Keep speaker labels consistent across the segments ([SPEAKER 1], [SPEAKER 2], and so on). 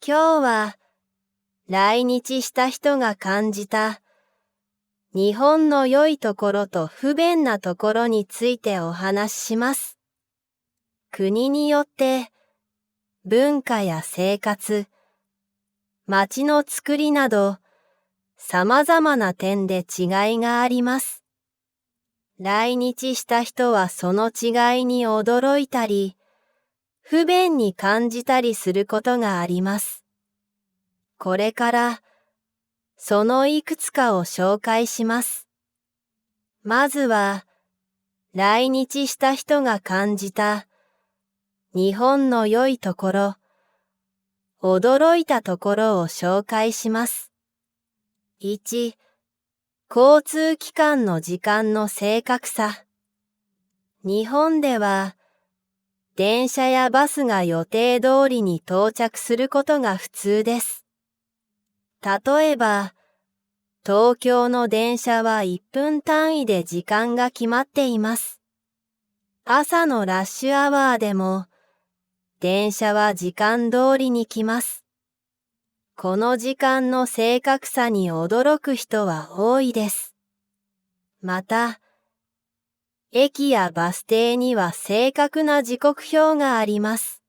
[SPEAKER 1] 今日は来日した人が感じた日本の良いところと不便なところについてお話しします。国によって文化や生活、街の作りなど様々な点で違いがあります。来日した人はその違いに驚いたり、不便に感じたりすることがあります。これからそのいくつかを紹介します。まずは来日した人が感じた日本の良いところ、驚いたところを紹介します。1、交通機関の時間の正確さ。日本では電車やバスが予定通りに到着することが普通です。例えば、東京の電車は1分単位で時間が決まっています。朝のラッシュアワーでも、電車は時間通りに来ます。この時間の正確さに驚く人は多いです。また、駅やバス停には正確な時刻表があります。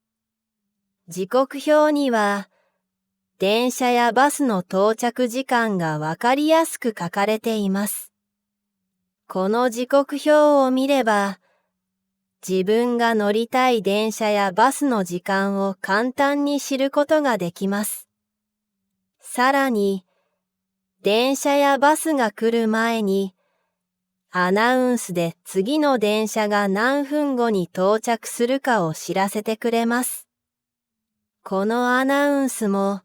[SPEAKER 1] 時刻表には、電車やバスの到着時間がわかりやすく書かれています。この時刻表を見れば、自分が乗りたい電車やバスの時間を簡単に知ることができます。さらに、電車やバスが来る前に、アナウンスで次の電車が何分後に到着するかを知らせてくれます。このアナウンスも、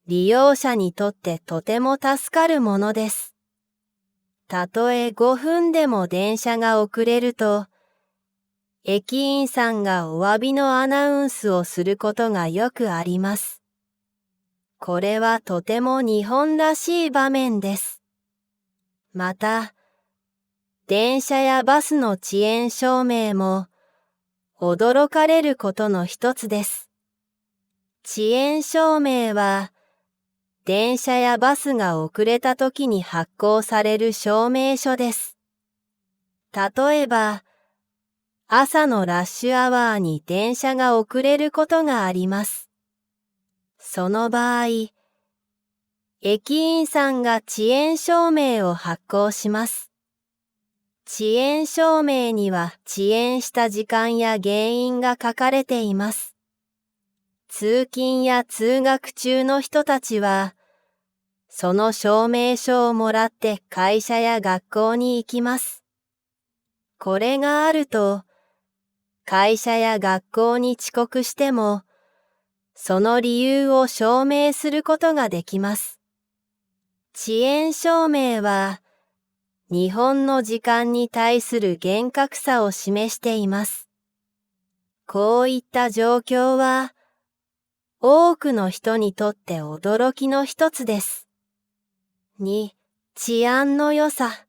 [SPEAKER 1] 利用者にとってとても助かるものです。たとえ5分でも電車が遅れると、駅員さんがお詫びのアナウンスをすることがよくあります。これはとても日本らしい場面です。また、電車やバスの遅延証明も驚かれることの一つです。遅延証明は、電車やバスが遅れた時に発行される証明書です。例えば、朝のラッシュアワーに電車が遅れることがあります。その場合、駅員さんが遅延証明を発行します。遅延証明には遅延した時間や原因が書かれています。通勤や通学中の人たちは、その証明書をもらって会社や学校に行きます。これがあると、会社や学校に遅刻しても、その理由を証明することができます。遅延証明は、日本の時間に対する厳格さを示しています。こういった状況は、多くの人にとって驚きの一つです。2、治安の良さ。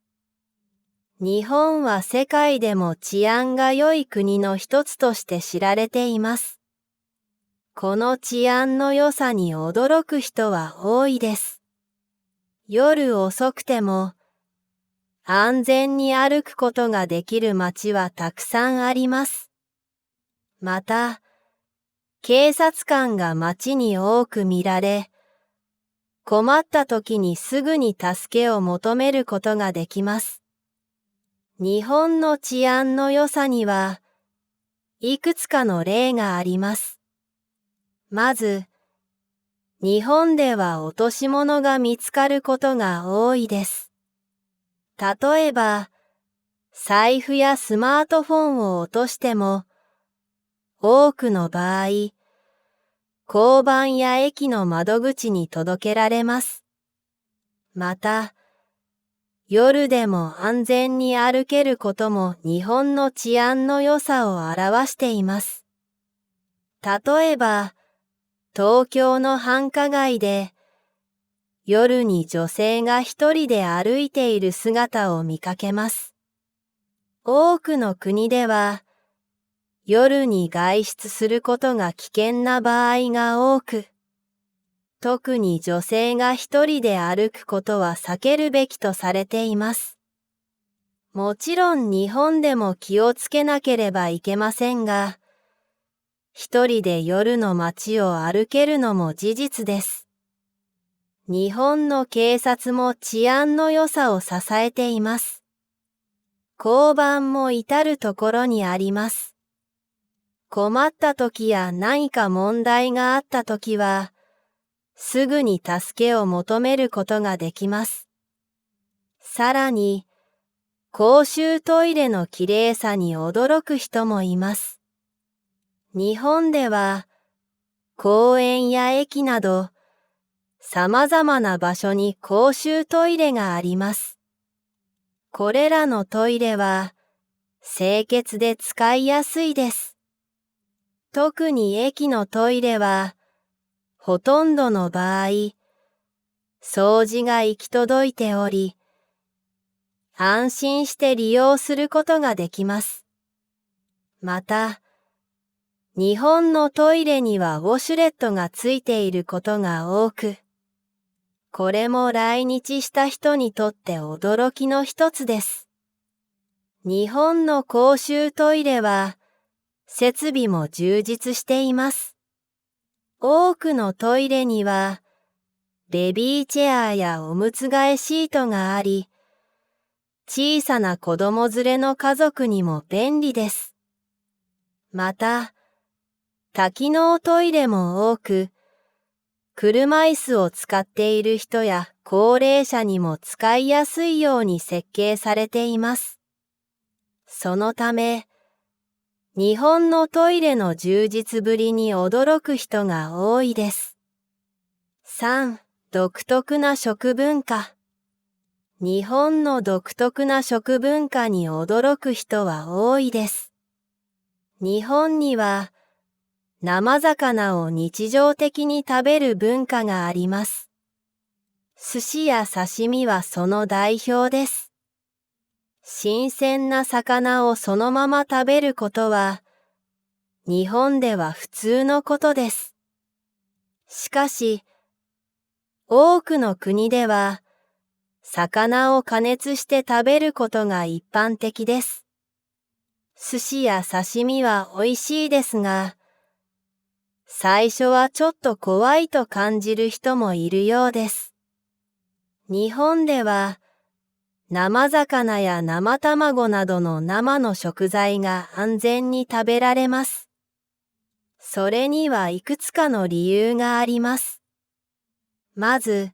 [SPEAKER 1] 日本は世界でも治安が良い国の一つとして知られています。この治安の良さに驚く人は多いです。夜遅くても安全に歩くことができる街はたくさんあります。また、警察官が街に多く見られ、困った時にすぐに助けを求めることができます。日本の治安の良さには、いくつかの例があります。まず、日本では落とし物が見つかることが多いです。例えば、財布やスマートフォンを落としても、多くの場合、交番や駅の窓口に届けられます。また、夜でも安全に歩けることも日本の治安の良さを表しています。例えば、東京の繁華街で、夜に女性が一人で歩いている姿を見かけます。多くの国では、夜に外出することが危険な場合が多く、特に女性が一人で歩くことは避けるべきとされています。もちろん日本でも気をつけなければいけませんが、一人で夜の街を歩けるのも事実です。日本の警察も治安の良さを支えています。交番も至るところにあります。困った時や何か問題があった時は、すぐに助けを求めることができます。さらに、公衆トイレのきれいさに驚く人もいます。日本では、公園や駅など、様々な場所に公衆トイレがあります。これらのトイレは、清潔で使いやすいです。特に駅のトイレは、ほとんどの場合、掃除が行き届いており、安心して利用することができます。また、日本のトイレにはウォシュレットがついていることが多く、これも来日した人にとって驚きの一つです。日本の公衆トイレは、設備も充実しています。多くのトイレには、ベビーチェアやおむつ替えシートがあり、小さな子供連れの家族にも便利です。また、多機能トイレも多く、車椅子を使っている人や高齢者にも使いやすいように設計されています。そのため、日本のトイレの充実ぶりに驚く人が多いです。3. 独特な食文化。日本の独特な食文化に驚く人は多いです。日本には生魚を日常的に食べる文化があります。寿司や刺身はその代表です。新鮮な魚をそのまま食べることは、日本では普通のことです。しかし、多くの国では、魚を加熱して食べることが一般的です。寿司や刺身は美味しいですが、最初はちょっと怖いと感じる人もいるようです。日本では、生魚や生卵などの生の食材が安全に食べられます。それにはいくつかの理由があります。まず、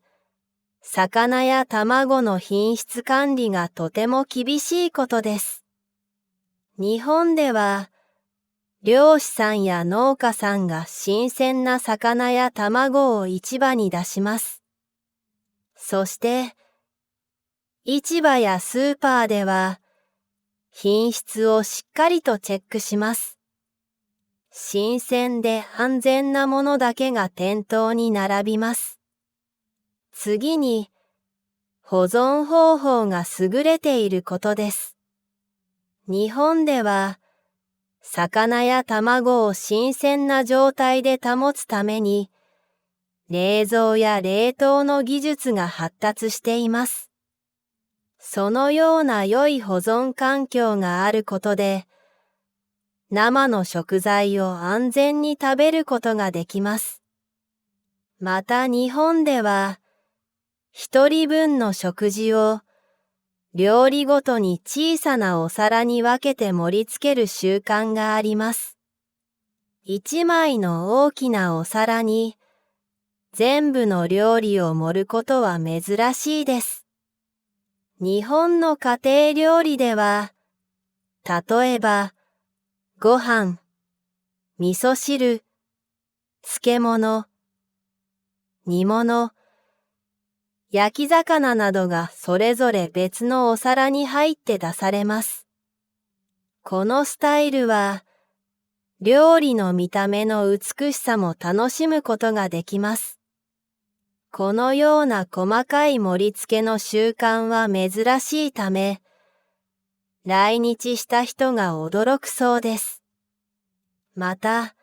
[SPEAKER 1] 魚や卵の品質管理がとても厳しいことです。日本では、漁師さんや農家さんが新鮮な魚や卵を市場に出します。そして、市場やスーパーでは、品質をしっかりとチェックします。新鮮で安全なものだけが店頭に並びます。次に、保存方法が優れていることです。日本では、魚や卵を新鮮な状態で保つために、冷蔵や冷凍の技術が発達しています。そのような良い保存環境があることで、生の食材を安全に食べることができます。また日本では、一人分の食事を料理ごとに小さなお皿に分けて盛り付ける習慣があります。一枚の大きなお皿に全部の料理を盛ることは珍しいです。日本の家庭料理では、例えば、ご飯、味噌汁、漬物、煮物、焼き魚などがそれぞれ別のお皿に入って出されます。このスタイルは、料理の見た目の美しさも楽しむことができます。このような細かい盛り付けの習慣は珍しいため、来日した人が驚くそうです。また、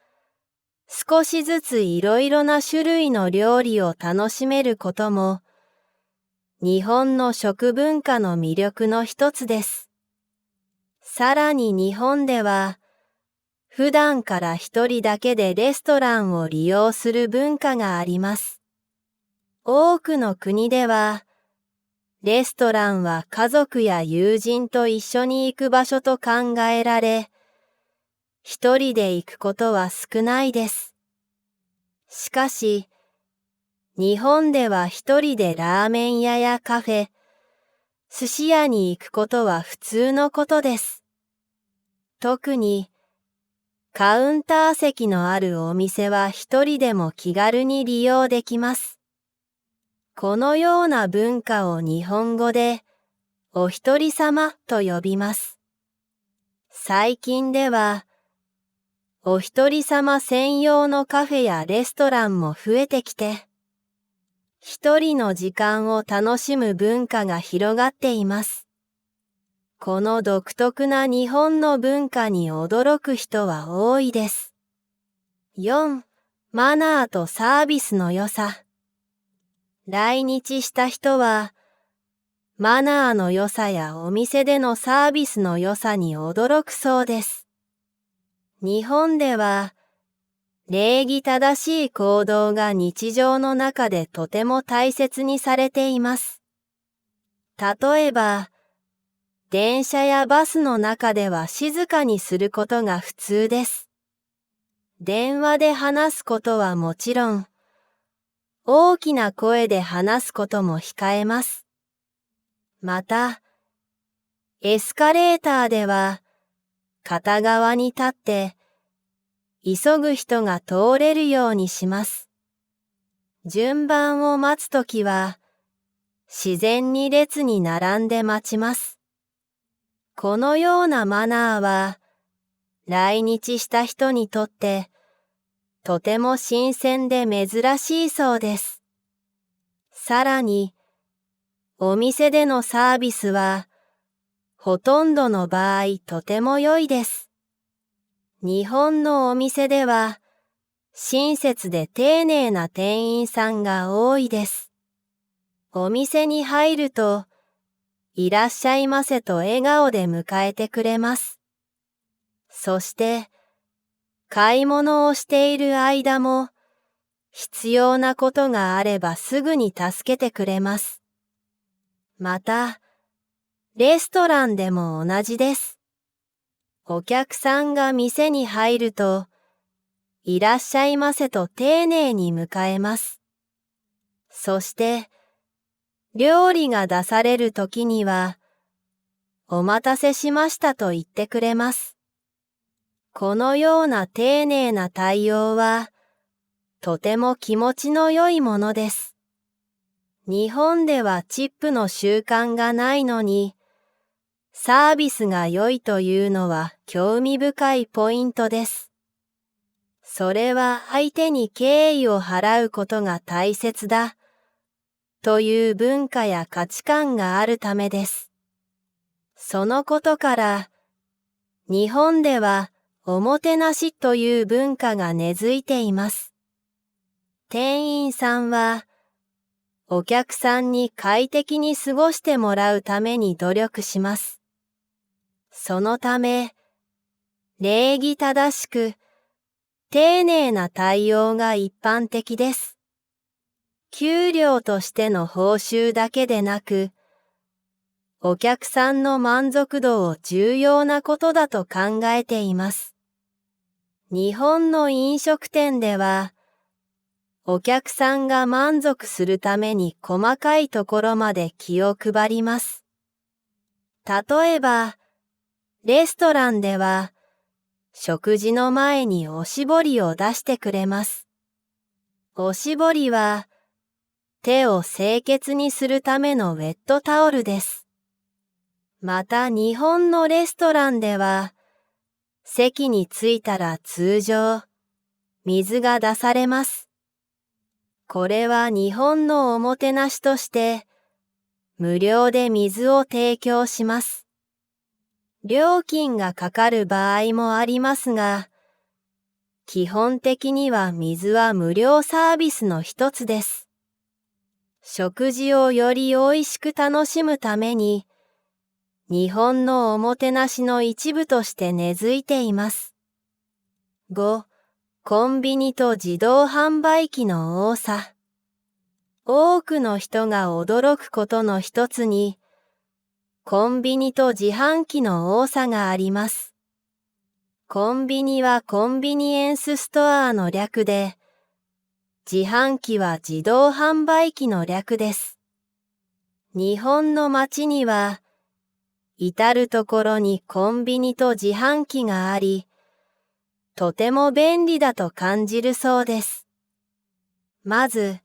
[SPEAKER 1] 少しずついろいろな種類の料理を楽しめることも、日本の食文化の魅力の一つです。さらに日本では、普段から一人だけでレストランを利用する文化があります。多くの国では、レストランは家族や友人と一緒に行く場所と考えられ、一人で行くことは少ないです。しかし、日本では一人でラーメン屋やカフェ、寿司屋に行くことは普通のことです。特に、カウンター席のあるお店は一人でも気軽に利用できます。このような文化を日本語で、お一人様と呼びます。最近では、お一人様専用のカフェやレストランも増えてきて、一人の時間を楽しむ文化が広がっています。この独特な日本の文化に驚く人は多いです。4. マナーとサービスの良さ。来日した人は、マナーの良さやお店でのサービスの良さに驚くそうです。日本では、礼儀正しい行動が日常の中でとても大切にされています。例えば、電車やバスの中では静かにすることが普通です。電話で話すことはもちろん、大きな声で話すことも控えます。また、エスカレーターでは、片側に立って、急ぐ人が通れるようにします。順番を待つときは、自然に列に並んで待ちます。このようなマナーは、来日した人にとって、とても新鮮で珍しいそうです。さらに、お店でのサービスは、ほとんどの場合とても良いです。日本のお店では、親切で丁寧な店員さんが多いです。お店に入ると、いらっしゃいませと笑顔で迎えてくれます。そして、買い物をしている間も、必要なことがあればすぐに助けてくれます。また、レストランでも同じです。お客さんが店に入ると、いらっしゃいませと丁寧に迎えます。そして、料理が出されるときには、お待たせしましたと言ってくれます。このような丁寧な対応は、とても気持ちの良いものです。日本ではチップの習慣がないのに、サービスが良いというのは興味深いポイントです。それは相手に敬意を払うことが大切だ、という文化や価値観があるためです。そのことから、日本ではおもてなしという文化が根付いています。店員さんは、お客さんに快適に過ごしてもらうために努力します。そのため、礼儀正しく、丁寧な対応が一般的です。給料としての報酬だけでなく、お客さんの満足度を重要なことだと考えています。日本の飲食店では、お客さんが満足するために細かいところまで気を配ります。例えば、レストランでは、食事の前におしぼりを出してくれます。おしぼりは、手を清潔にするためのウェットタオルです。また日本のレストランでは、席に着いたら通常、水が出されます。これは日本のおもてなしとして、無料で水を提供します。料金がかかる場合もありますが、基本的には水は無料サービスの一つです。食事をより美味しく楽しむために、日本のおもてなしの一部として根付いています。5. コンビニと自動販売機の多さ。多くの人が驚くことの一つに、コンビニと自販機の多さがあります。コンビニはコンビニエンスストアの略で、自販機は自動販売機の略です。日本の街には、至るところにコンビニと自販機があり、とても便利だと感じるそうです。まず、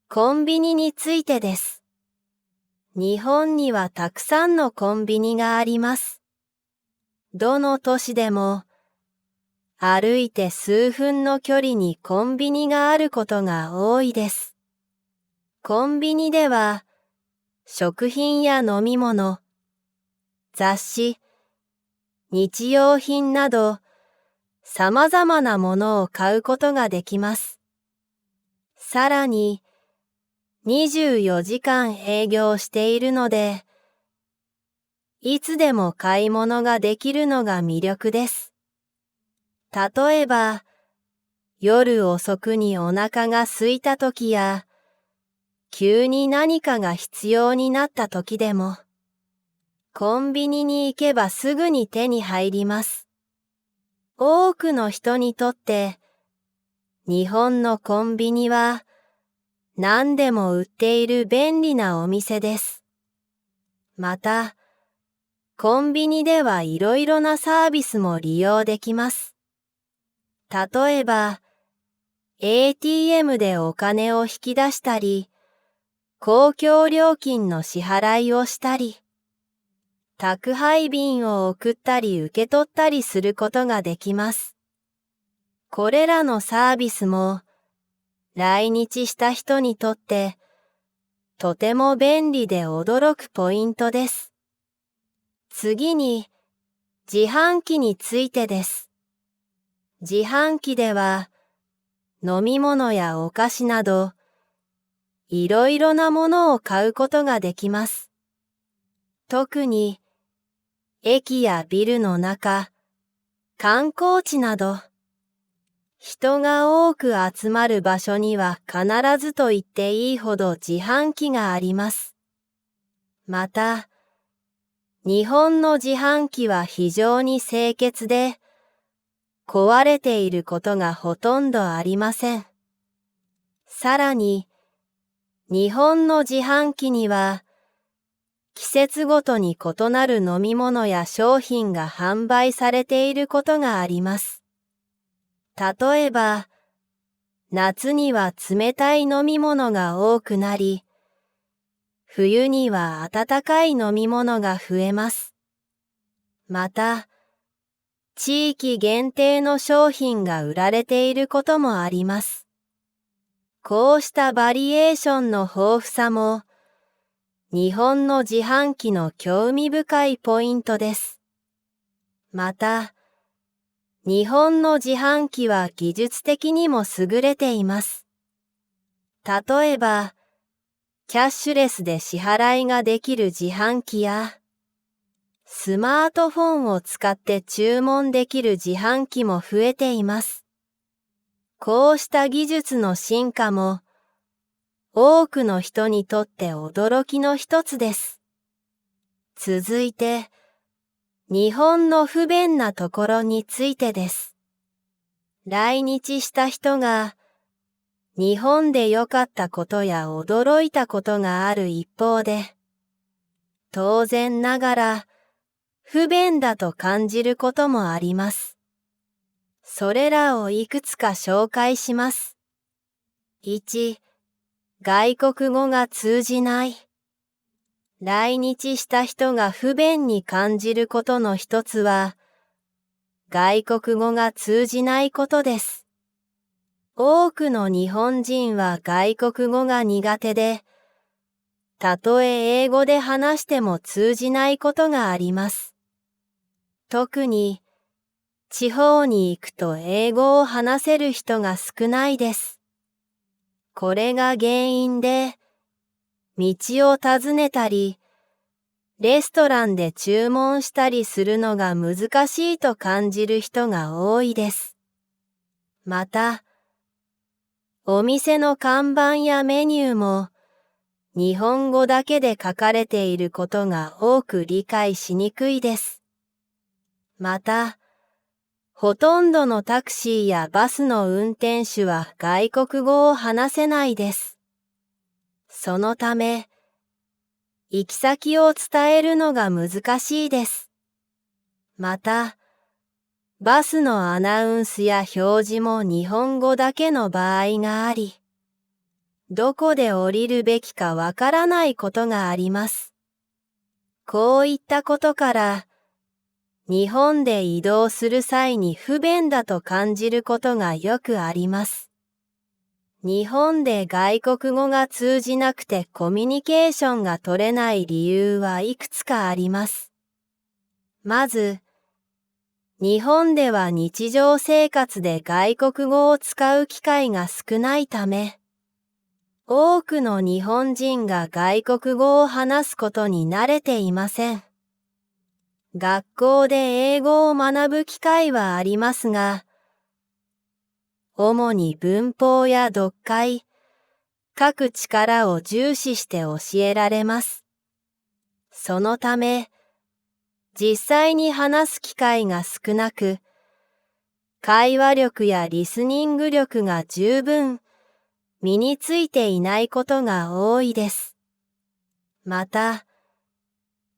[SPEAKER 1] コンビニについてです。日本にはたくさんのコンビニがあります。どの都市でも、歩いて数分の距離にコンビニがあることが多いです。コンビニでは、食品や飲み物、雑誌、日用品など、様々なものを買うことができます。さらに、24時間営業しているので、いつでも買い物ができるのが魅力です。例えば、夜遅くにお腹が空いた時や、急に何かが必要になった時でも、コンビニに行けばすぐに手に入ります。多くの人にとって、日本のコンビニは何でも売っている便利なお店です。また、コンビニではいろいろなサービスも利用できます。例えば、ATM でお金を引き出したり、公共料金の支払いをしたり、宅配便を送ったり受け取ったりすることができます。これらのサービスも来日した人にとってとても便利で驚くポイントです。次に自販機についてです。自販機では飲み物やお菓子などいろいろなものを買うことができます。特に駅やビルの中、観光地など、人が多く集まる場所には必ずと言っていいほど自販機があります。また、日本の自販機は非常に清潔で、壊れていることがほとんどありません。さらに、日本の自販機には、季節ごとに異なる飲み物や商品が販売されていることがあります。例えば、夏には冷たい飲み物が多くなり、冬には温かい飲み物が増えます。また、地域限定の商品が売られていることもあります。こうしたバリエーションの豊富さも、日本の自販機の興味深いポイントです。また、日本の自販機は技術的にも優れています。例えば、キャッシュレスで支払いができる自販機や、スマートフォンを使って注文できる自販機も増えています。こうした技術の進化も、多くの人にとって驚きの一つです。続いて、日本の不便なところについてです。来日した人が、日本で良かったことや驚いたことがある一方で、当然ながら不便だと感じることもあります。それらをいくつか紹介します。1、外国語が通じない。来日した人が不便に感じることの一つは、外国語が通じないことです。多くの日本人は外国語が苦手で、たとえ英語で話しても通じないことがあります。特に地方に行くと英語を話せる人が少ないです。これが原因で、道を尋ねたり、レストランで注文したりするのが難しいと感じる人が多いです。また、お店の看板やメニューも日本語だけで書かれていることが多く理解しにくいです。また、ほとんどのタクシーやバスの運転手は外国語を話せないです。そのため、行き先を伝えるのが難しいです。また、バスのアナウンスや表示も日本語だけの場合があり、どこで降りるべきかわからないことがあります。こういったことから、日本で移動する際に不便だと感じることがよくあります。日本で外国語が通じなくてコミュニケーションが取れない理由はいくつかあります。まず、日本では日常生活で外国語を使う機会が少ないため、多くの日本人が外国語を話すことに慣れていません。学校で英語を学ぶ機会はありますが、主に文法や読解、書く力を重視して教えられます。そのため、実際に話す機会が少なく、会話力やリスニング力が十分身についていないことが多いです。また、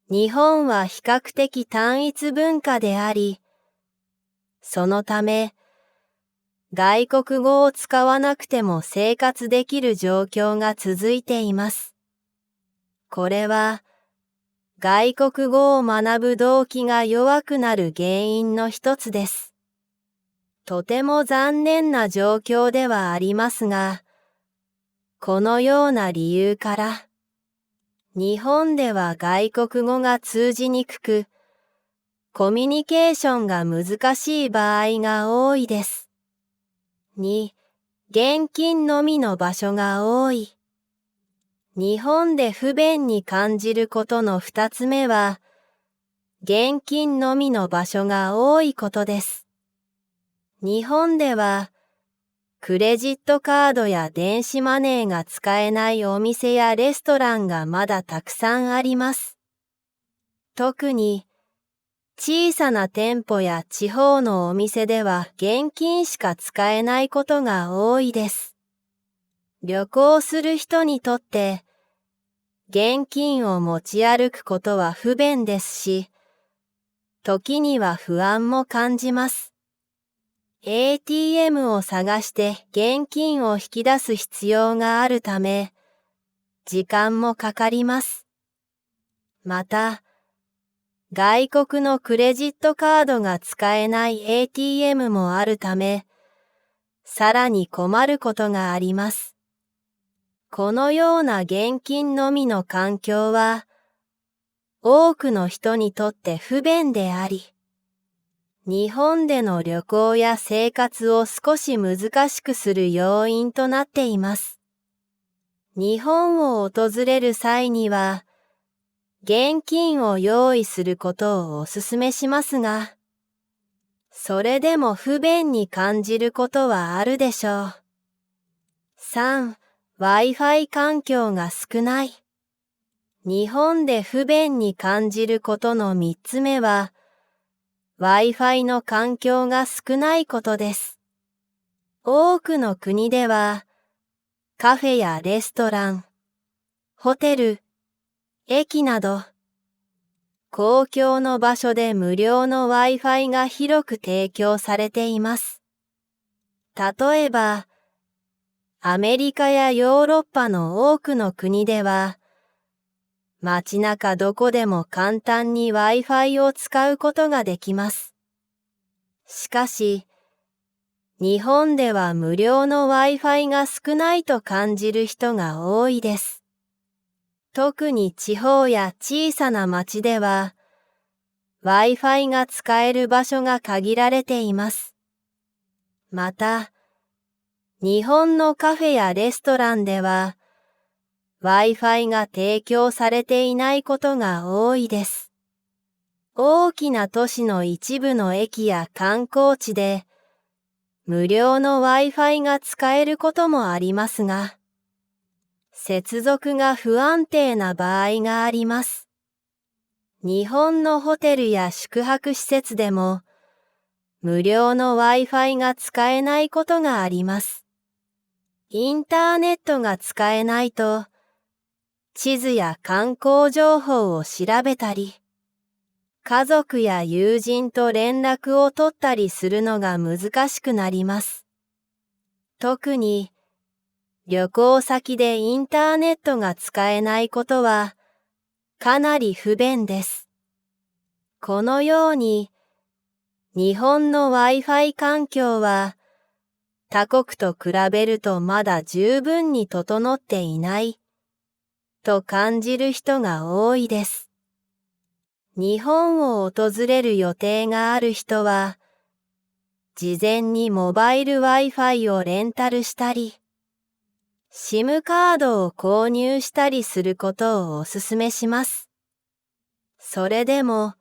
[SPEAKER 1] 日本は比較的単一文化であり、そのため、外国語を使わなくても生活できる状況が続いています。これは、外国語を学ぶ動機が弱くなる原因の一つです。とても残念な状況ではありますが、このような理由から、日本では外国語が通じにくく、コミュニケーションが難しい場合が多いです。2、現金のみの場所が多い。日本で不便に感じることの2つ目は、現金のみの場所が多いことです。日本では、クレジットカードや電子マネーが使えないお店やレストランがまだたくさんあります。特に、小さな店舗や地方のお店では現金しか使えないことが多いです。旅行する人にとって、現金を持ち歩くことは不便ですし、時には不安も感じます。ATM を探して現金を引き出す必要があるため、時間もかかります。また、外国のクレジットカードが使えない ATM もあるため、さらに困ることがあります。このような現金のみの環境は、多くの人にとって不便であり、日本での旅行や生活を少し難しくする要因となっています。日本を訪れる際には、現金を用意することをお勧めしますが、それでも不便に感じることはあるでしょう。3、Wi-Fi 環境が少ない。日本で不便に感じることの3つ目は、Wi-Fi の環境が少ないことです。多くの国では、カフェやレストラン、ホテル、駅など、公共の場所で無料の Wi-Fi が広く提供されています。例えば、アメリカやヨーロッパの多くの国では、街中どこでも簡単に Wi-Fi を使うことができます。しかし、日本では無料の Wi-Fi が少ないと感じる人が多いです。特に地方や小さな町では、Wi-Fi が使える場所が限られています。また、日本のカフェやレストランでは、Wi-Fi が提供されていないことが多いです。大きな都市の一部の駅や観光地で、無料の Wi-Fi が使えることもありますが、接続が不安定な場合があります。日本のホテルや宿泊施設でも、無料の Wi-Fi が使えないことがあります。インターネットが使えないと、地図や観光情報を調べたり、家族や友人と連絡を取ったりするのが難しくなります。特に、旅行先でインターネットが使えないことは、かなり不便です。このように、日本の Wi-Fi 環境は、他国と比べるとまだ十分に整っていない、と感じる人が多いです。日本を訪れる予定がある人は、事前にモバイル Wi-Fi をレンタルしたり、SIM カードを購入したりすることをお勧めします。それでも、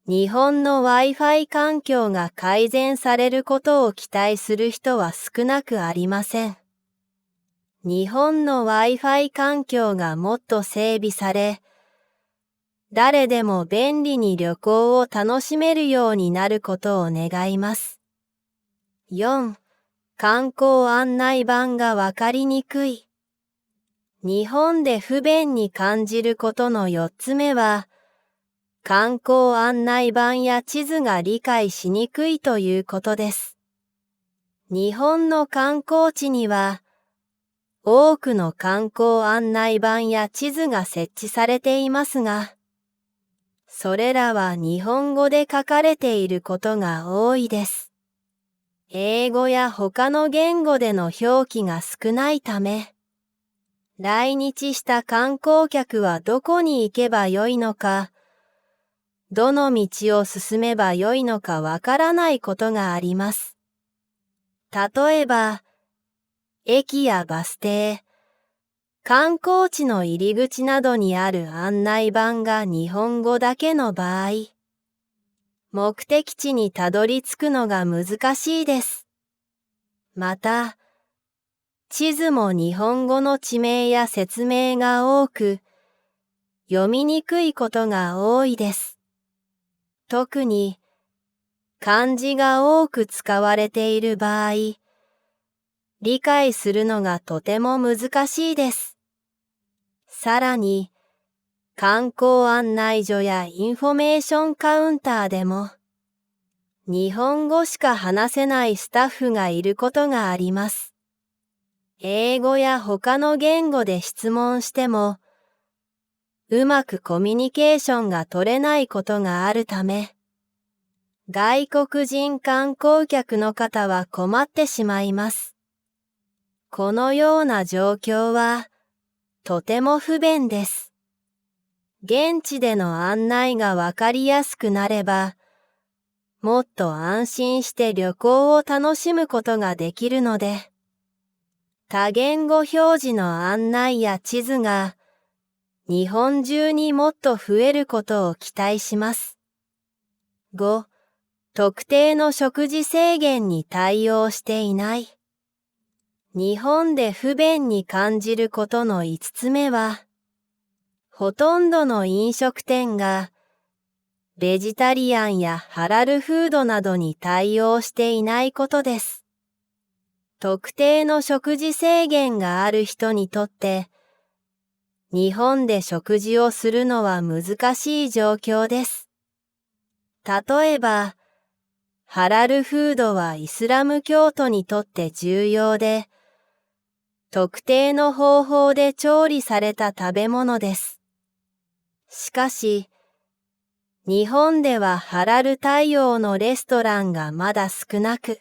[SPEAKER 1] 日本の Wi-Fi 環境が改善されることを期待する人は少なくありません。日本の Wi-Fi 環境がもっと整備され、誰でも便利に旅行を楽しめるようになることを願います。4. 観光案内板がわかりにくい。日本で不便に感じることの4つ目は、観光案内板や地図が理解しにくいということです。日本の観光地には、多くの観光案内板や地図が設置されていますが、それらは日本語で書かれていることが多いです。英語や他の言語での表記が少ないため、来日した観光客はどこに行けばよいのか、どの道を進めばよいのかわからないことがあります。例えば、駅やバス停、観光地の入り口などにある案内板が日本語だけの場合、目的地にたどり着くのが難しいです。また、地図も日本語の地名や説明が多く、読みにくいことが多いです。特に、漢字が多く使われている場合、理解するのがとても難しいです。さらに、観光案内所やインフォメーションカウンターでも、日本語しか話せないスタッフがいることがあります。英語や他の言語で質問しても、うまくコミュニケーションが取れないことがあるため、外国人観光客の方は困ってしまいます。このような状況は、とても不便です。現地での案内がわかりやすくなれば、もっと安心して旅行を楽しむことができるので、多言語表示の案内や地図が日本中にもっと増えることを期待します。5. 特定の食事制限に対応していない。日本で不便に感じることの5つ目は、ほとんどの飲食店がベジタリアンやハラルフードなどに対応していないことです。特定の食事制限がある人にとって、日本で食事をするのは難しい状況です。例えば、ハラルフードはイスラム教徒にとって重要で、特定の方法で調理された食べ物です。しかし、日本ではハラル対応のレストランがまだ少なく、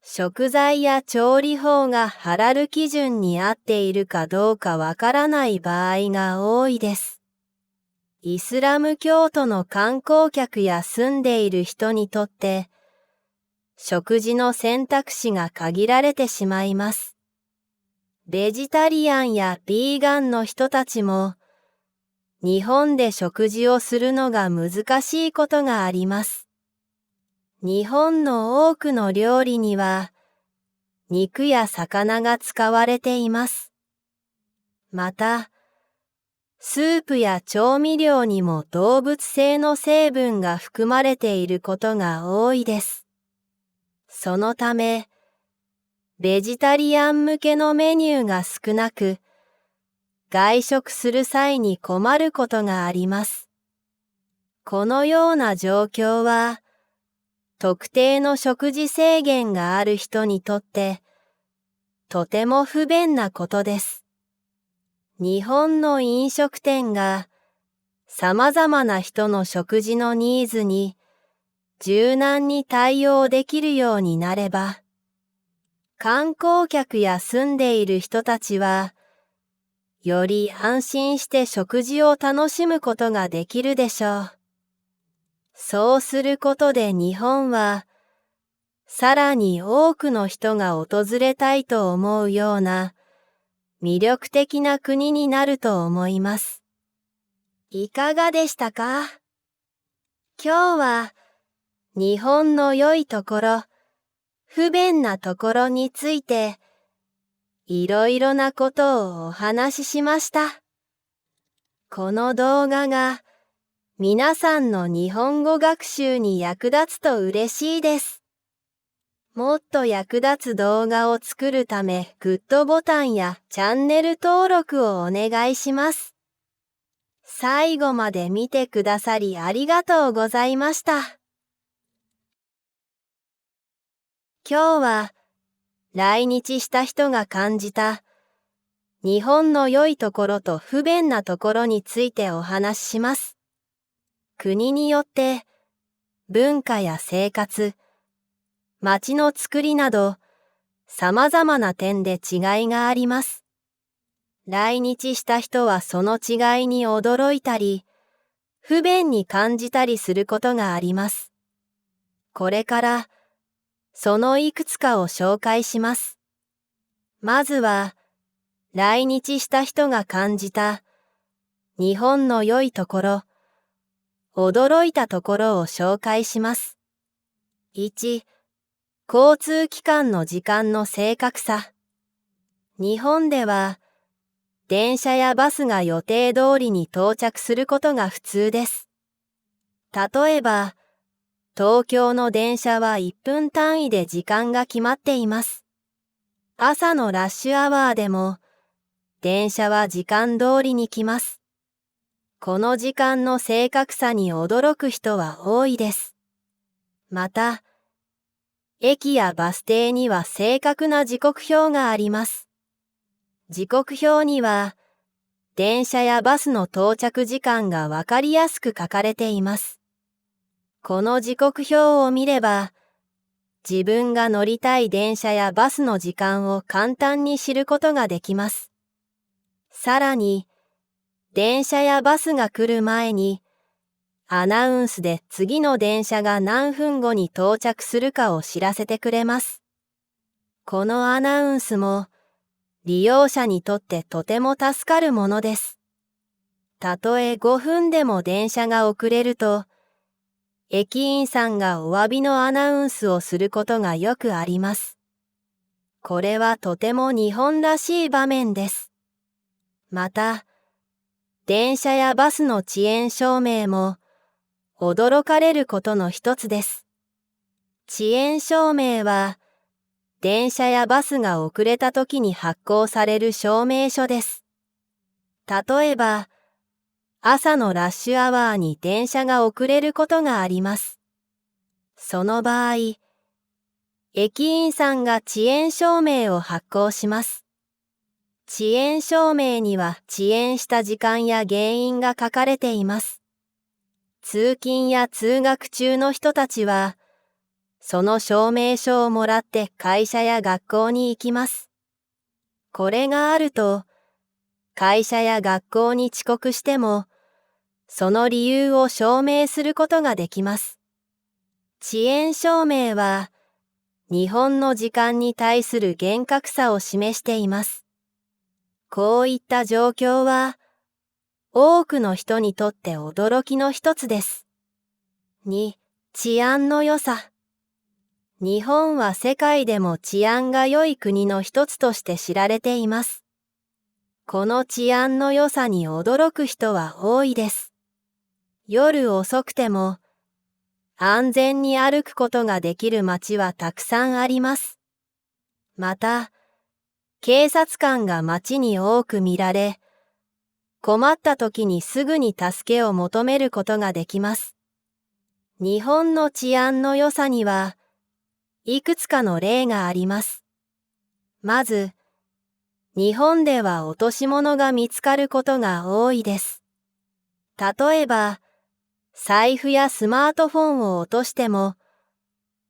[SPEAKER 1] 食材や調理法がハラル基準に合っているかどうかわからない場合が多いです。イスラム教徒の観光客や住んでいる人にとって、食事の選択肢が限られてしまいます。ベジタリアンやビーガンの人たちも、日本で食事をするのが難しいことがあります。日本の多くの料理には、肉や魚が使われています。また、スープや調味料にも動物性の成分が含まれていることが多いです。そのため、ベジタリアン向けのメニューが少なく、外食する際に困ることがあります。このような状況は、特定の食事制限がある人にとって、とても不便なことです。日本の飲食店が、様々な人の食事のニーズに柔軟に対応できるようになれば、観光客や住んでいる人たちは、より安心して食事を楽しむことができるでしょう。そうすることで日本は、さらに多くの人が訪れたいと思うような魅力的な国になると思います。いかがでしたか？今日は日本の良いところ、不便なところについていろいろなことをお話ししました。この動画が皆さんの日本語学習に役立つと嬉しいです。もっと役立つ動画を作るため、グッドボタンやチャンネル登録をお願いします。最後まで見てくださりありがとうございました。今日は来日した人が感じた日本の良いところと不便なところについてお話しします。国によって文化や生活、街の作りなど様々な点で違いがあります。来日した人はその違いに驚いたり、不便に感じたりすることがあります。これからそのいくつかを紹介します。まずは、来日した人が感じた日本の良いところ、驚いたところを紹介します。1、交通機関の時間の正確さ。日本では、電車やバスが予定通りに到着することが普通です。例えば、東京の電車は1分単位で時間が決まっています。朝のラッシュアワーでも、電車は時間通りに来ます。この時間の正確さに驚く人は多いです。また、駅やバス停には正確な時刻表があります。時刻表には、電車やバスの到着時間がわかりやすく書かれています。この時刻表を見れば、自分が乗りたい電車やバスの時間を簡単に知ることができます。さらに、電車やバスが来る前に、アナウンスで次の電車が何分後に到着するかを知らせてくれます。このアナウンスも、利用者にとってとても助かるものです。たとえ5分でも電車が遅れると、駅員さんがお詫びのアナウンスをすることがよくあります。これはとても日本らしい場面です。また、電車やバスの遅延証明も驚かれることの一つです。遅延証明は、電車やバスが遅れた時に発行される証明書です。例えば、朝のラッシュアワーに電車が遅れることがあります。その場合、駅員さんが遅延証明を発行します。遅延証明には遅延した時間や原因が書かれています。通勤や通学中の人たちは、その証明書をもらって会社や学校に行きます。これがあると、会社や学校に遅刻しても、その理由を証明することができます。遅延証明は、日本の時間に対する厳格さを示しています。こういった状況は、多くの人にとって驚きの一つです。2、治安の良さ。日本は世界でも治安が良い国の一つとして知られています。この治安の良さに驚く人は多いです。夜遅くても安全に歩くことができる街はたくさんあります。また、警察官が街に多く見られ、困った時にすぐに助けを求めることができます。日本の治安の良さにはいくつかの例があります。まず、日本では落とし物が見つかることが多いです。例えば、財布やスマートフォンを落としても、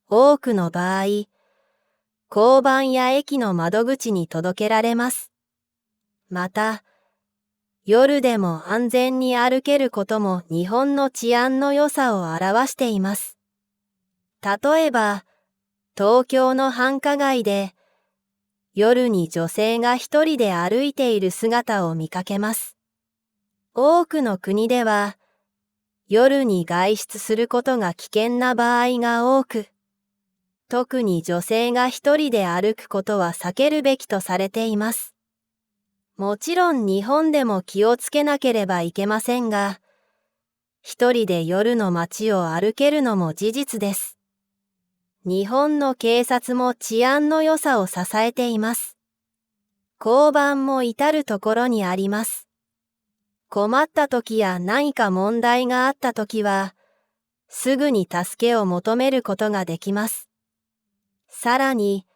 [SPEAKER 1] 多くの場合、交番や駅の窓口に届けられます。また、夜でも安全に歩けることも日本の治安の良さを表しています。例えば、東京の繁華街で、夜に女性が一人で歩いている姿を見かけます。多くの国では、夜に外出することが危険な場合が多く、特に女性が一人で歩くことは避けるべきとされています。もちろん日本でも気をつけなければいけませんが、一人で夜の街を歩けるのも事実です。日本の警察も治安の良さを支えています。交番も至るところにあります。困った時や何か問題があった時は、すぐに助けを求めることができます。さらに、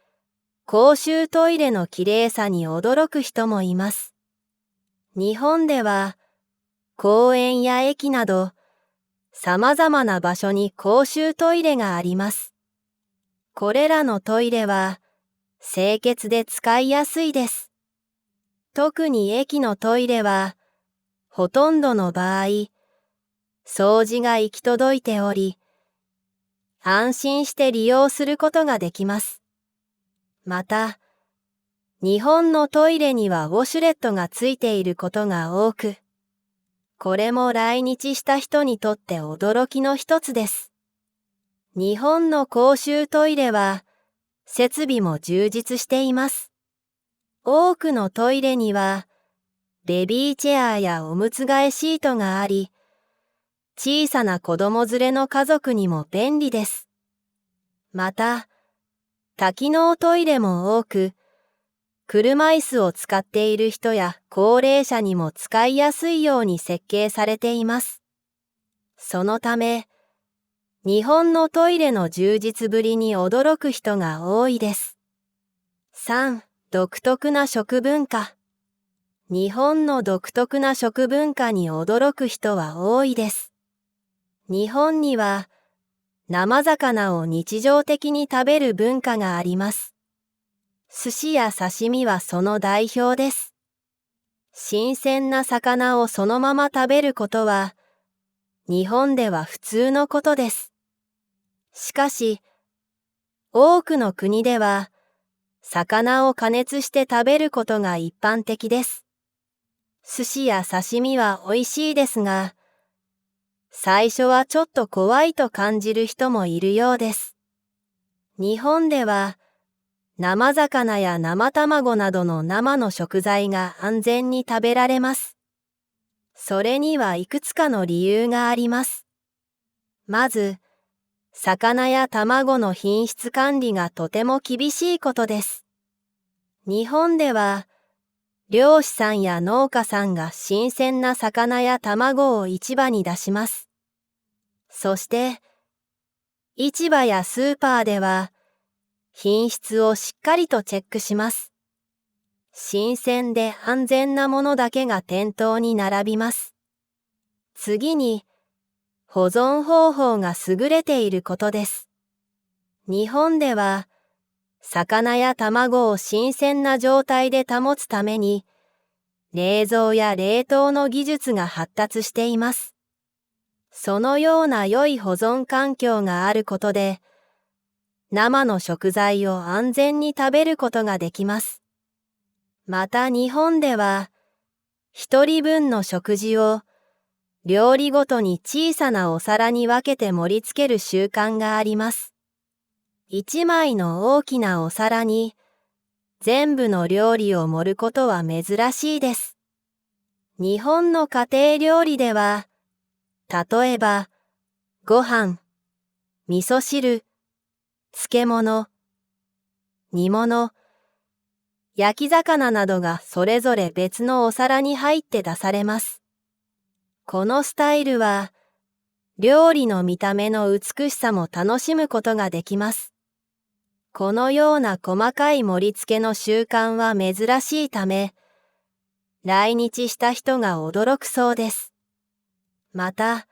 [SPEAKER 1] 公衆トイレのきれいさに驚く人もいます。日本では、公園や駅など、様々な場所に公衆トイレがあります。これらのトイレは、清潔で使いやすいです。特に駅のトイレは、ほとんどの場合、掃除が行き届いており、安心して利用することができます。また、日本のトイレにはウォシュレットがついていることが多く、これも来日した人にとって驚きの一つです。日本の公衆トイレは、設備も充実しています。多くのトイレには、ベビーチェアやおむつ替えシートがあり、小さな子供連れの家族にも便利です。また、多機能トイレも多く、車椅子を使っている人や高齢者にも使いやすいように設計されています。そのため、日本のトイレの充実ぶりに驚く人が多いです。3、独特な食文化。日本の独特な食文化に驚く人は多いです。日本には生魚を日常的に食べる文化があります。寿司や刺身はその代表です。新鮮な魚をそのまま食べることは、日本では普通のことです。しかし、多くの国では、魚を加熱して食べることが一般的です。寿司や刺身は美味しいですが、最初はちょっと怖いと感じる人もいるようです。日本では、生魚や生卵などの生の食材が安全に食べられます。それにはいくつかの理由があります。まず、魚や卵の品質管理がとても厳しいことです。日本では、漁師さんや農家さんが新鮮な魚や卵を市場に出します。そして、市場やスーパーでは、品質をしっかりとチェックします。新鮮で安全なものだけが店頭に並びます。次に、保存方法が優れていることです。日本では、魚や卵を新鮮な状態で保つために、冷蔵や冷凍の技術が発達しています。そのような良い保存環境があることで、生の食材を安全に食べることができます。また日本では、一人分の食事を料理ごとに小さなお皿に分けて盛り付ける習慣があります。一枚の大きなお皿に全部の料理を盛ることは珍しいです。日本の家庭料理では、例えば、ご飯、味噌汁、漬物、煮物、焼き魚などがそれぞれ別のお皿に入って出されます。このスタイルは、料理の見た目の美しさも楽しむことができます。このような細かい盛り付けの習慣は珍しいため、来日した人が驚くそうです。また、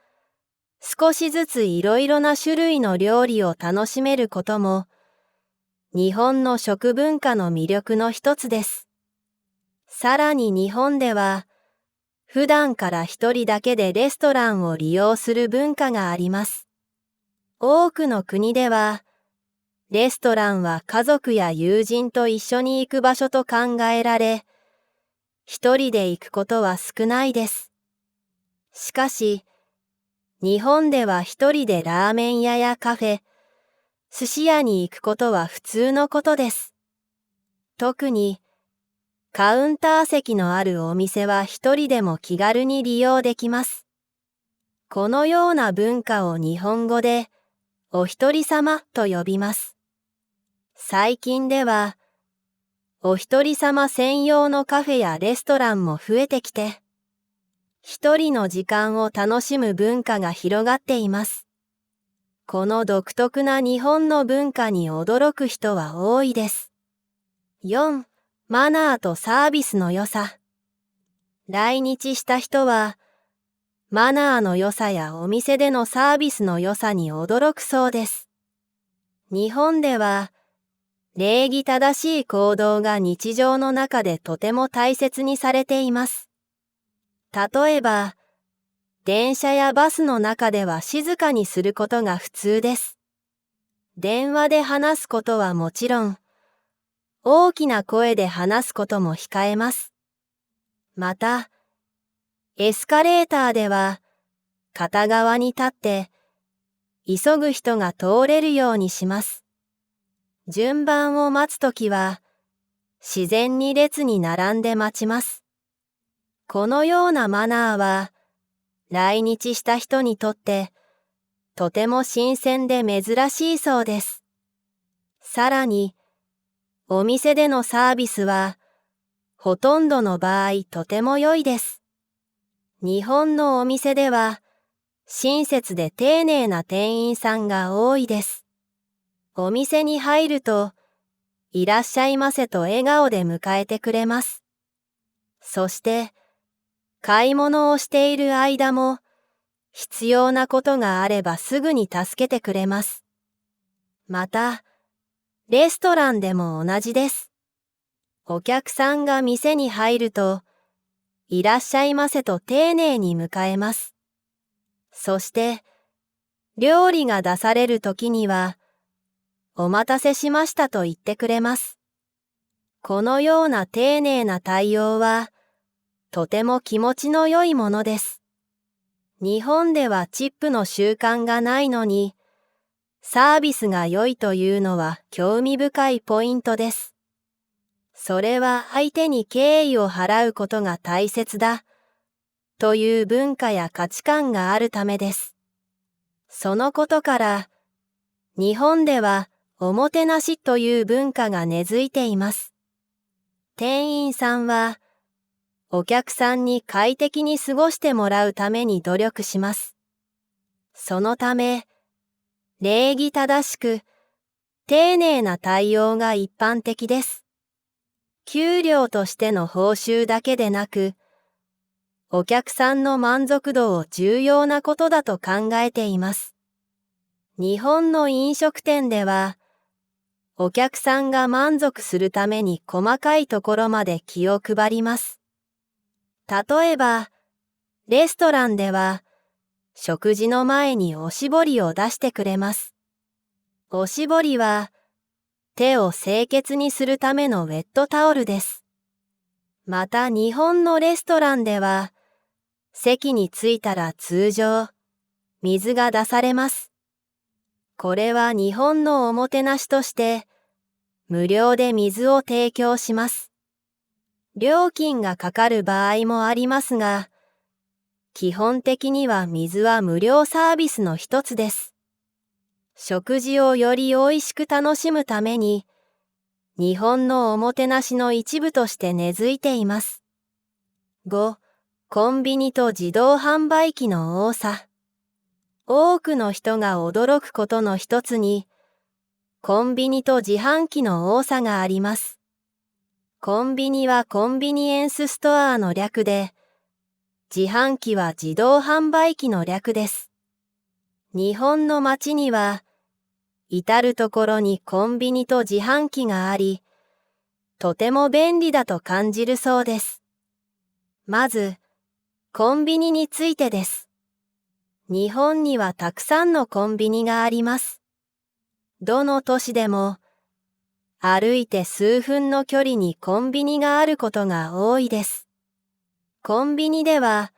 [SPEAKER 1] 少しずついろいろな種類の料理を楽しめることも、日本の食文化の魅力の一つです。さらに日本では、普段から一人だけでレストランを利用する文化があります。多くの国では、レストランは家族や友人と一緒に行く場所と考えられ、一人で行くことは少ないです。しかし、日本では一人でラーメン屋やカフェ、寿司屋に行くことは普通のことです。特に、カウンター席のあるお店は一人でも気軽に利用できます。このような文化を日本語で、お一人様と呼びます。最近では、お一人様専用のカフェやレストランも増えてきて、一人の時間を楽しむ文化が広がっています。この独特な日本の文化に驚く人は多いです。4. マナーとサービスの良さ。来日した人は、マナーの良さやお店でのサービスの良さに驚くそうです。日本では、礼儀正しい行動が日常の中でとても大切にされています。例えば、電車やバスの中では静かにすることが普通です。電話で話すことはもちろん、大きな声で話すことも控えます。また、エスカレーターでは、片側に立って、急ぐ人が通れるようにします。順番を待つときは、自然に列に並んで待ちます。このようなマナーは、来日した人にとって、とても新鮮で珍しいそうです。さらに、お店でのサービスは、ほとんどの場合とても良いです。日本のお店では、親切で丁寧な店員さんが多いです。お店に入ると、いらっしゃいませと笑顔で迎えてくれます。そして、買い物をしている間も、必要なことがあればすぐに助けてくれます。また、レストランでも同じです。お客さんが店に入ると、いらっしゃいませと丁寧に迎えます。そして、料理が出されるときには、お待たせしましたと言ってくれます。このような丁寧な対応は、とても気持ちの良いものです。日本ではチップの習慣がないのに、サービスが良いというのは興味深いポイントです。それは相手に敬意を払うことが大切だ、という文化や価値観があるためです。そのことから、日本ではおもてなしという文化が根付いています。店員さんは、お客さんに快適に過ごしてもらうために努力します。そのため、礼儀正しく、丁寧な対応が一般的です。給料としての報酬だけでなく、お客さんの満足度を重要なことだと考えています。日本の飲食店では、お客さんが満足するために細かいところまで気を配ります。例えば、レストランでは、食事の前におしぼりを出してくれます。おしぼりは手を清潔にするためのウェットタオルです。また日本のレストランでは席に着いたら通常水が出されます。これは日本のおもてなしとして無料で水を提供します。料金がかかる場合もありますが、基本的には水は無料サービスの一つです。食事をより美味しく楽しむために、日本のおもてなしの一部として根付いています。5、コンビニと自動販売機の多さ。多くの人が驚くことの一つに、コンビニと自販機の多さがあります。コンビニはコンビニエンスストアの略で、自販機は自動販売機の略です。日本の街には、至るところにコンビニと自販機があり、とても便利だと感じるそうです。まず、コンビニについてです。日本にはたくさんのコンビニがあります。どの都市でも、歩いて数分の距離にコンビニがあることが多いです。コンビニでは、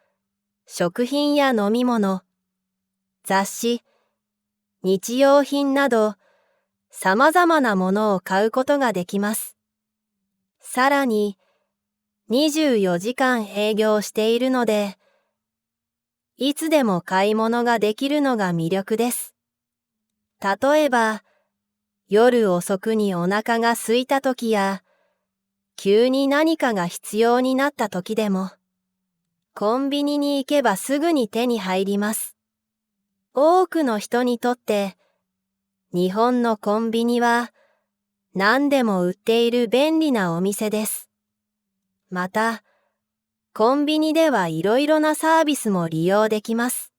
[SPEAKER 1] 食品や飲み物、雑誌、日用品など、様々なものを買うことができます。さらに、24時間営業しているので、いつでも買い物ができるのが魅力です。例えば、夜遅くにお腹が空いた時や、急に何かが必要になった時でも、コンビニに行けばすぐに手に入ります。多くの人にとって、日本のコンビニは何でも売っている便利なお店です。また、コンビニではいろいろなサービスも利用できます。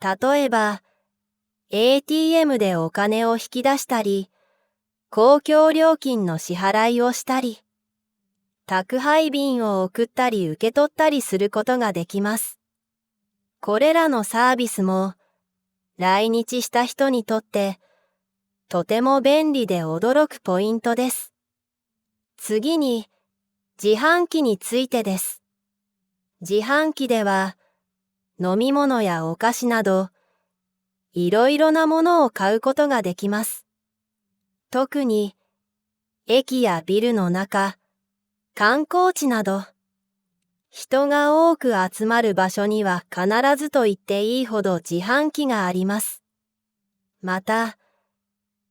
[SPEAKER 1] 例えば、ATM でお金を引き出したり、公共料金の支払いをしたり、宅配便を送ったり受け取ったりすることができます。これらのサービスも、来日した人にとって、とても便利で驚くポイントです。次に、自販機についてです。自販機では、飲み物やお菓子など、いろいろなものを買うことができます。特に、駅やビルの中、観光地など、人が多く集まる場所には必ずと言っていいほど自販機があります。また、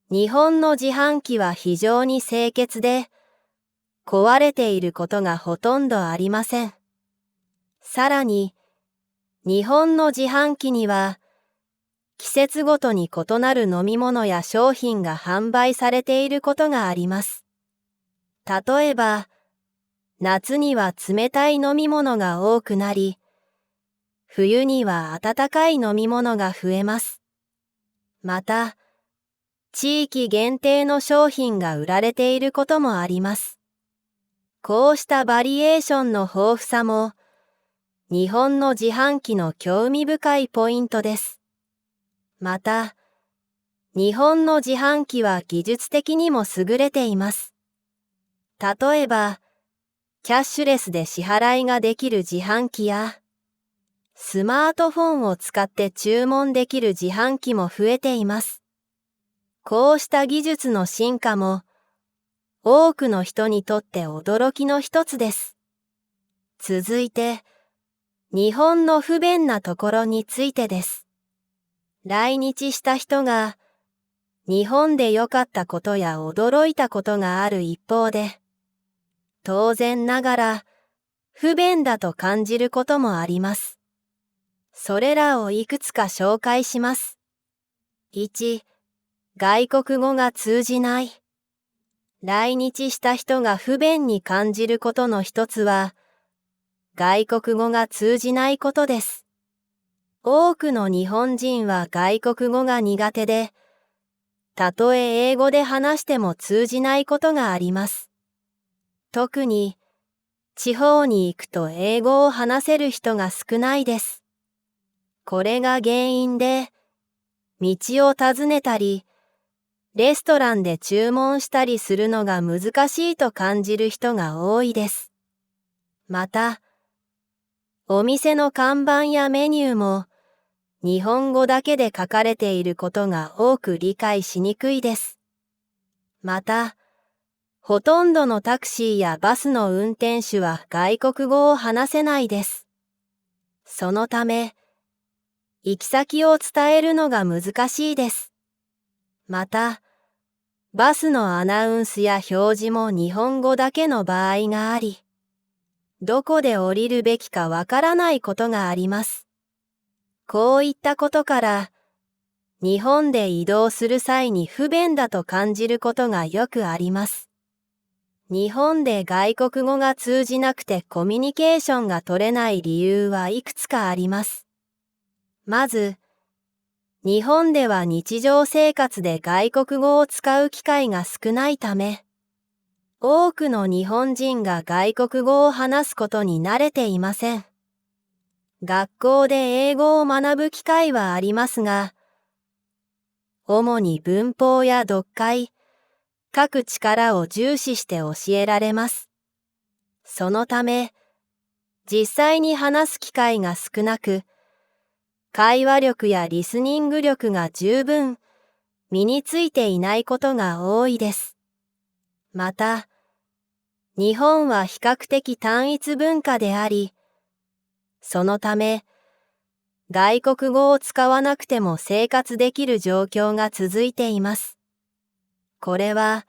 [SPEAKER 1] 日本の自販機は非常に清潔で、壊れていることがほとんどありません。さらに、日本の自販機には、季節ごとに異なる飲み物や商品が販売されていることがあります。例えば、夏には冷たい飲み物が多くなり、冬には温かい飲み物が増えます。また、地域限定の商品が売られていることもあります。こうしたバリエーションの豊富さも、日本の自販機の興味深いポイントです。また、日本の自販機は技術的にも優れています。例えば、キャッシュレスで支払いができる自販機や、スマートフォンを使って注文できる自販機も増えています。こうした技術の進化も、多くの人にとって驚きの一つです。続いて、日本の不便なところについてです。来日した人が、日本で良かったことや驚いたことがある一方で、当然ながら不便だと感じることもあります。それらをいくつか紹介します。1、外国語が通じない。来日した人が不便に感じることの一つは、外国語が通じないことです。多くの日本人は外国語が苦手で、たとえ英語で話しても通じないことがあります。特に、地方に行くと英語を話せる人が少ないです。これが原因で、道を尋ねたり、レストランで注文したりするのが難しいと感じる人が多いです。また、お店の看板やメニューも日本語だけで書かれていることが多く理解しにくいです。また、ほとんどのタクシーやバスの運転手は外国語を話せないです。そのため、行き先を伝えるのが難しいです。また、バスのアナウンスや表示も日本語だけの場合があり、どこで降りるべきかわからないことがあります。こういったことから、日本で移動する際に不便だと感じることがよくあります。日本で外国語が通じなくてコミュニケーションが取れない理由はいくつかあります。まず、日本では日常生活で外国語を使う機会が少ないため、多くの日本人が外国語を話すことに慣れていません。学校で英語を学ぶ機会はありますが、主に文法や読解、書く力を重視して教えられます。そのため、実際に話す機会が少なく、会話力やリスニング力が十分身についていないことが多いです。また、日本は比較的単一文化であり、そのため、外国語を使わなくても生活できる状況が続いています。これは、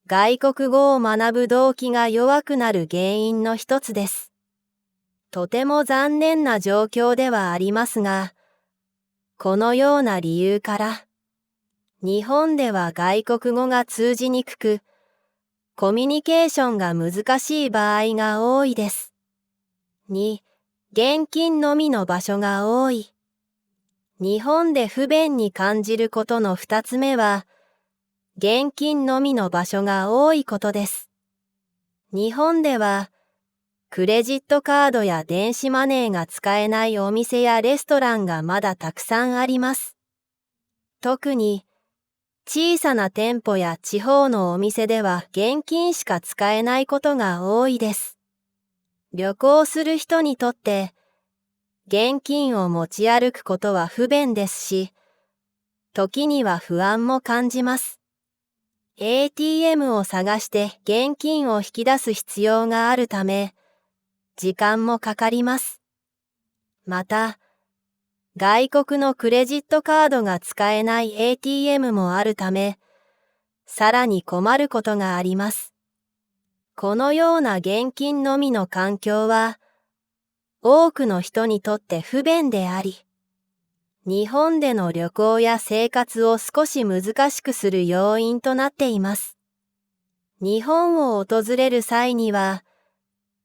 [SPEAKER 1] 外国語を学ぶ動機が弱くなる原因の一つです。とても残念な状況ではありますが、このような理由から、日本では外国語が通じにくく、コミュニケーションが難しい場合が多いです。2、現金のみの場所が多い。日本で不便に感じることの2つ目は、現金のみの場所が多いことです。日本では、クレジットカードや電子マネーが使えないお店やレストランがまだたくさんあります。特に、小さな店舗や地方のお店では現金しか使えないことが多いです。旅行する人にとって、現金を持ち歩くことは不便ですし、時には不安も感じます。ATM を探して現金を引き出す必要があるため、時間もかかります。また、外国のクレジットカードが使えない ATM もあるため、さらに困ることがあります。このような現金のみの環境は、多くの人にとって不便であり、日本での旅行や生活を少し難しくする要因となっています。日本を訪れる際には、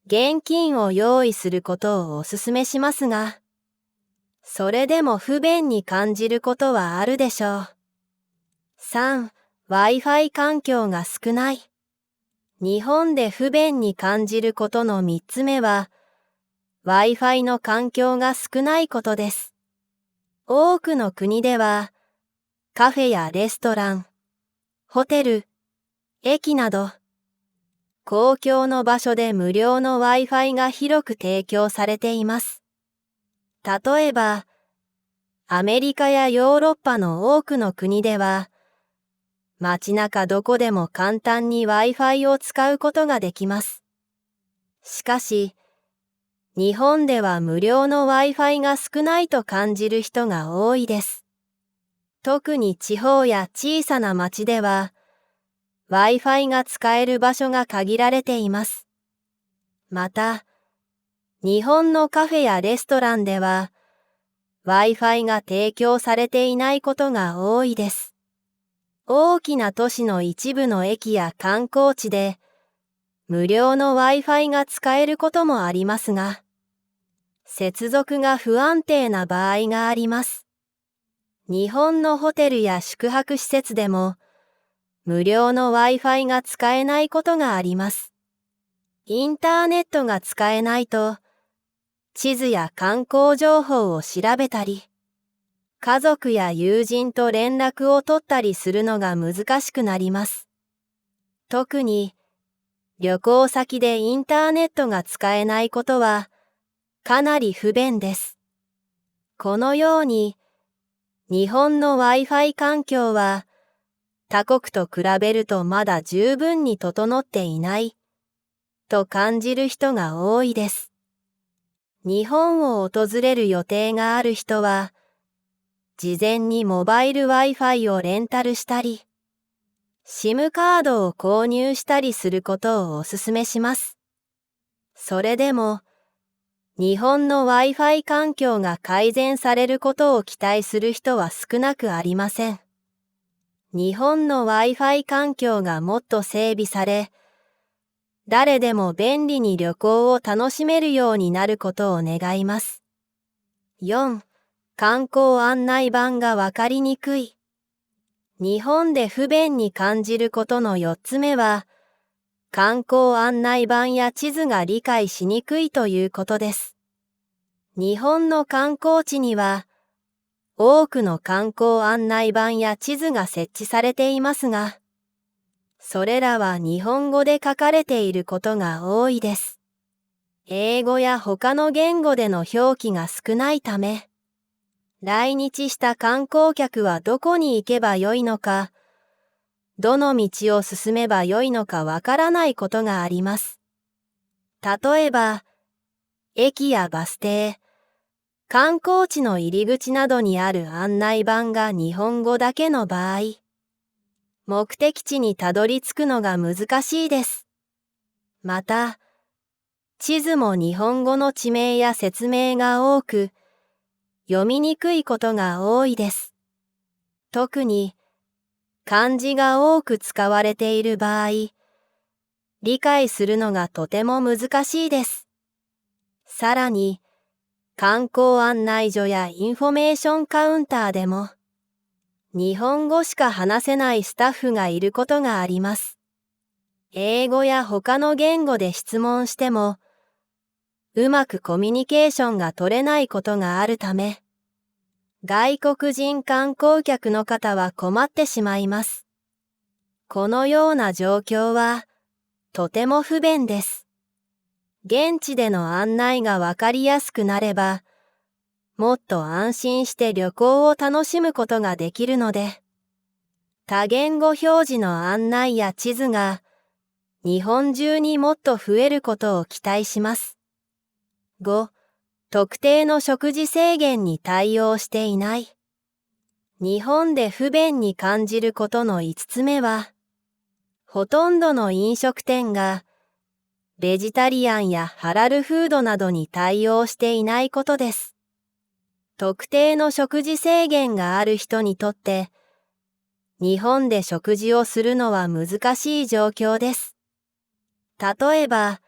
[SPEAKER 1] 現金を用意することをお勧めしますが、それでも不便に感じることはあるでしょう。3、Wi-Fi 環境が少ない。日本で不便に感じることの3つ目は、Wi-Fi の環境が少ないことです。多くの国では、カフェやレストラン、ホテル、駅など、公共の場所で無料の Wi-Fi が広く提供されています。例えば、アメリカやヨーロッパの多くの国では、街中どこでも簡単に Wi-Fi を使うことができます。しかし、日本では無料の Wi-Fi が少ないと感じる人が多いです。特に地方や小さな町では、Wi-Fi が使える場所が限られています。また、日本のカフェやレストランでは、Wi-Fi が提供されていないことが多いです。大きな都市の一部の駅や観光地で、無料の Wi-Fi が使えることもありますが、接続が不安定な場合があります。日本のホテルや宿泊施設でも、無料の Wi-Fi が使えないことがあります。インターネットが使えないと、地図や観光情報を調べたり、家族や友人と連絡を取ったりするのが難しくなります。特に、旅行先でインターネットが使えないことは、かなり不便です。このように、日本の Wi-Fi 環境は、他国と比べるとまだ十分に整っていない、と感じる人が多いです。日本を訪れる予定がある人は、事前にモバイル Wi-Fi をレンタルしたり、SIM カードを購入したりすることをお勧めします。それでも、日本の Wi-Fi 環境が改善されることを期待する人は少なくありません。日本の Wi-Fi 環境がもっと整備され、誰でも便利に旅行を楽しめるようになることを願います。4. 観光案内板がわかりにくい。日本で不便に感じることの4つ目は、観光案内板や地図が理解しにくいということです。日本の観光地には、多くの観光案内板や地図が設置されていますが、それらは日本語で書かれていることが多いです。英語や他の言語での表記が少ないため、来日した観光客はどこに行けばよいのか、どの道を進めばよいのかわからないことがあります。例えば、駅やバス停、観光地の入り口などにある案内板が日本語だけの場合、目的地にたどり着くのが難しいです。また、地図も日本語の地名や説明が多く、読みにくいことが多いです。特に、漢字が多く使われている場合、理解するのがとても難しいです。さらに、観光案内所やインフォメーションカウンターでも、日本語しか話せないスタッフがいることがあります。英語や他の言語で質問しても、うまくコミュニケーションが取れないことがあるため、外国人観光客の方は困ってしまいます。このような状況は、とても不便です。現地での案内がわかりやすくなれば、もっと安心して旅行を楽しむことができるので、多言語表示の案内や地図が日本中にもっと増えることを期待します。5. 特定の食事制限に対応していない。日本で不便に感じることの5つ目は、ほとんどの飲食店がベジタリアンやハラルフードなどに対応していないことです。特定の食事制限がある人にとって、日本で食事をするのは難しい状況です。例えば、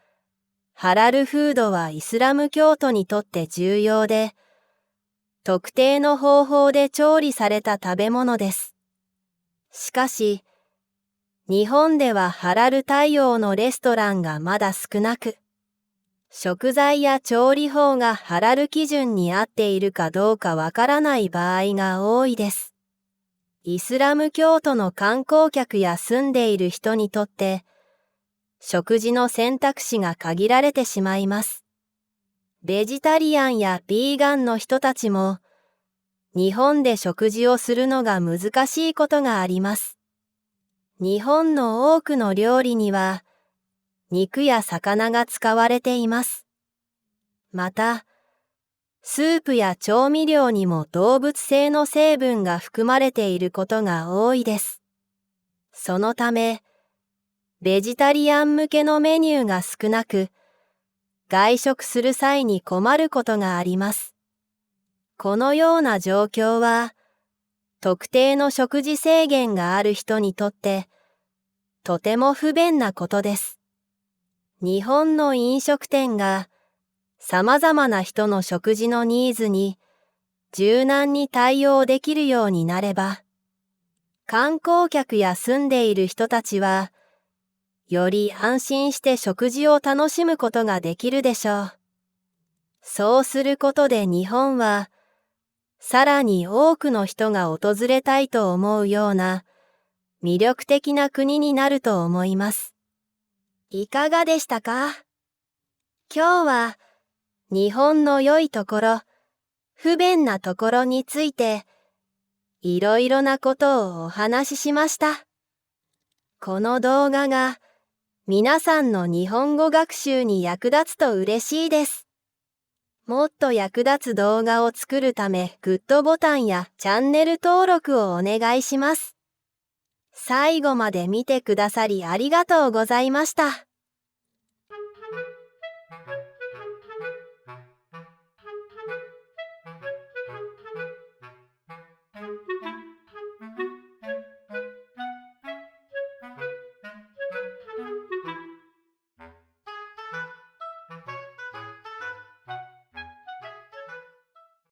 [SPEAKER 1] ハラルフードはイスラム教徒にとって重要で、特定の方法で調理された食べ物です。しかし、日本ではハラル対応のレストランがまだ少なく、食材や調理法がハラル基準に合っているかどうかわからない場合が多いです。イスラム教徒の観光客や住んでいる人にとって、食事の選択肢が限られてしまいます。ベジタリアンやビーガンの人たちも、日本で食事をするのが難しいことがあります。日本の多くの料理には、肉や魚が使われています。また、スープや調味料にも動物性の成分が含まれていることが多いです。そのため、ベジタリアン向けのメニューが少なく、外食する際に困ることがあります。このような状況は、特定の食事制限がある人にとって、とても不便なことです。日本の飲食店が、様々な人の食事のニーズに柔軟に対応できるようになれば、観光客や住んでいる人たちは、より安心して食事を楽しむことができるでしょう。そうすることで日本は、さらに多くの人が訪れたいと思うような魅力的な国になると思います。いかがでしたか？今日は日本の良いところ、不便なところについていろいろなことをお話ししました。この動画が皆さんの日本語学習に役立つと嬉しいです。もっと役立つ動画を作るため、グッドボタンやチャンネル登録をお願いします。最後まで見てくださりありがとうございました。